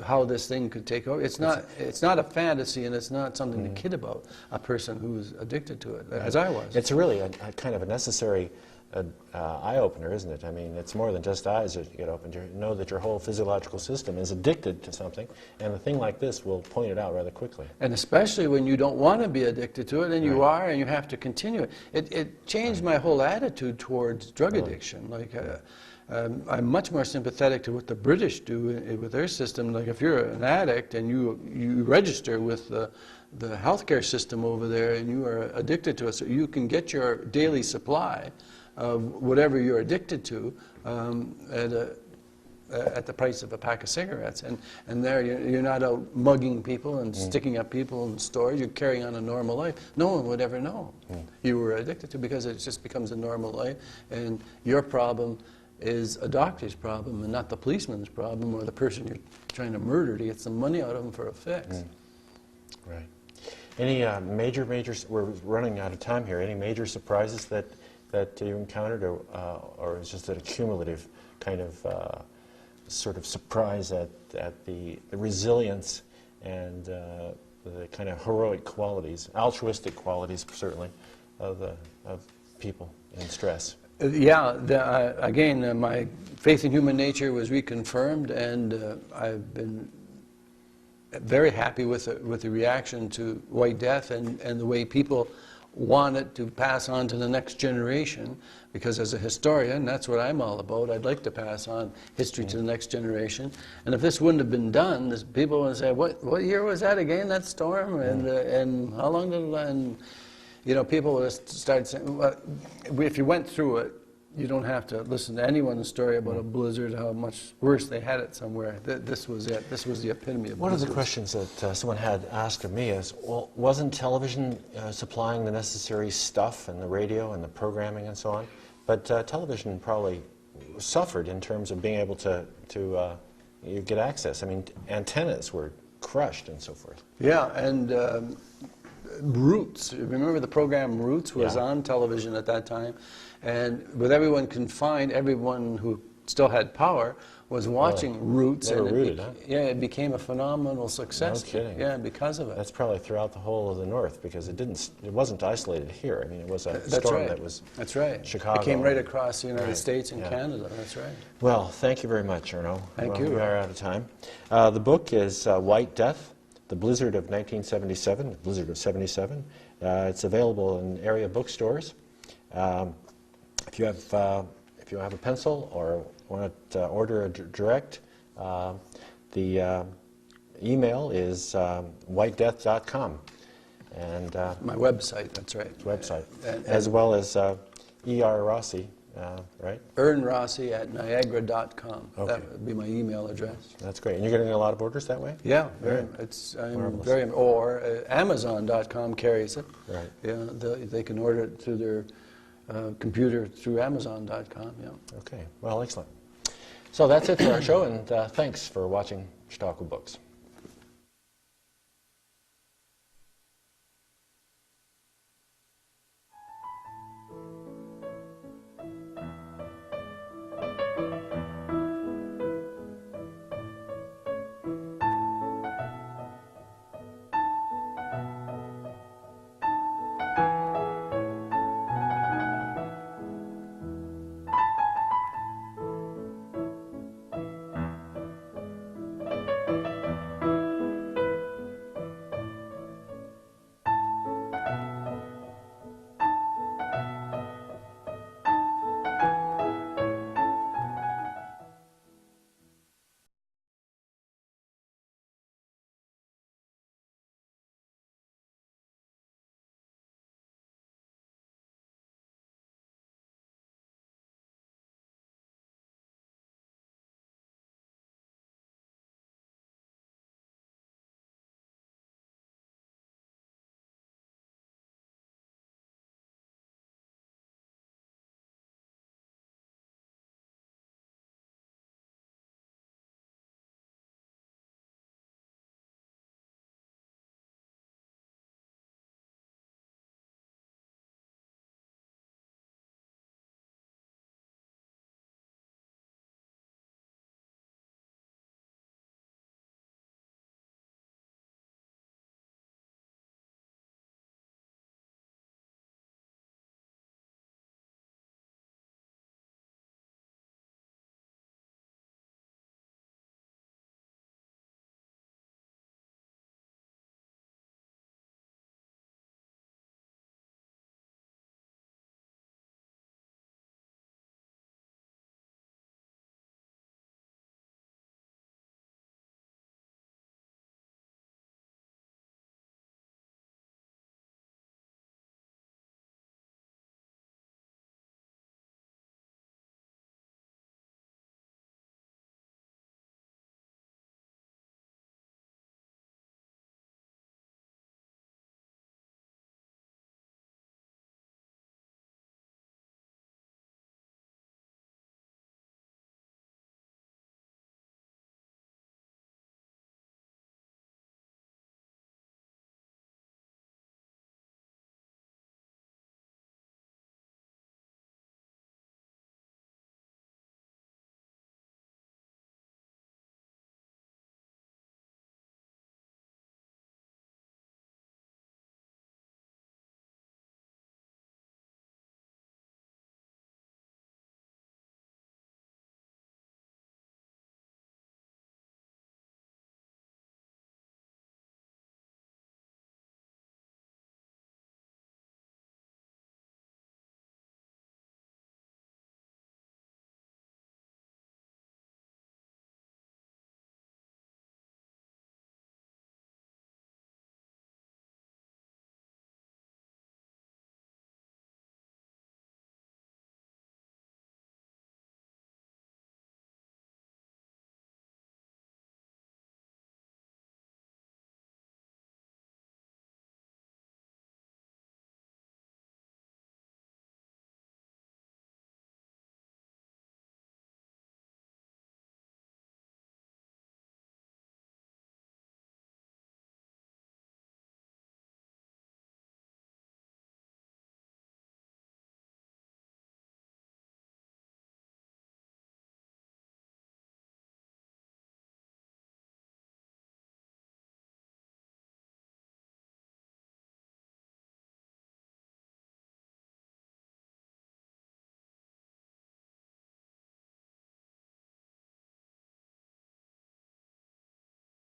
how this thing could take over. It's not a fantasy, and it's not something to kid about. A person who's addicted to it, as I was. It's really a kind of a necessary eye-opener, isn't it? I mean, it's more than just eyes that get opened. You know that your whole physiological system is addicted to something, and a thing like this will point it out rather quickly. And especially when you don't want to be addicted to it, and you are, and you have to continue it. It changed my whole attitude towards drug addiction. Like, I'm much more sympathetic to what the British do with their system. Like, if you're an addict and you register with the healthcare system over there, and you are addicted to it, so you can get your daily supply of whatever you're addicted to at the price of a pack of cigarettes. And there you're not out mugging people and sticking up people in stores. You're carrying on a normal life. No one would ever know you were addicted to, because it just becomes a normal life. And your problem is a doctor's problem and not the policeman's problem or the person you're trying to murder to get some money out of them for a fix. Right. Any major, we're running out of time here, any major surprises that you encountered, or is just a cumulative kind of sort of surprise at the resilience and the kind of heroic qualities, altruistic qualities certainly, of people in stress? Again, my faith in human nature was reconfirmed, and I've been very happy with the reaction to White Death and the way people want it to pass on to the next generation, because as a historian, that's what I'm all about. I'd like to pass on history to the next generation. And if this wouldn't have been done, people would say, what year was that again, that storm? And how long did it last? And, you know, people would start saying, well, if you went through it, you don't have to listen to anyone's story about a blizzard, how much worse they had it somewhere. This was it. This was the epitome of blizzards. One of the questions that someone had asked of me is, well, wasn't television supplying the necessary stuff, and the radio and the programming and so on? But television probably suffered in terms of being able to you get access. I mean, antennas were crushed and so forth. Yeah, and Roots, remember the program Roots was on television at that time, and with everyone confined, everyone who still had power was watching Roots. They were rooted, huh? Yeah, it became a phenomenal success. No kidding. Yeah, because of it. That's probably throughout the whole of the North, because it wasn't isolated here. I mean, it was a storm that was Chicago. It came right across the United States and Canada. That's right. Well, thank you very much, Erno. Thank you. We are out of time. The book is White Death, The Blizzard of 1977, the Blizzard of 77. It's available in area bookstores. If you have a pencil or want to order a direct, the email is whitedeath.com. And my website, that's right. Website, as well as E.R. Rossi, right? Ern Rossi at Niagara.com. Okay. That would be my email address. That's great. And you're getting a lot of orders that way? Yeah, Marvelous. Or Amazon.com carries it. Right. Yeah, they can order it through their computer through Amazon.com. Yeah. Okay. Well, excellent. So that's it for our show, and thanks for watching Chautauqua Books.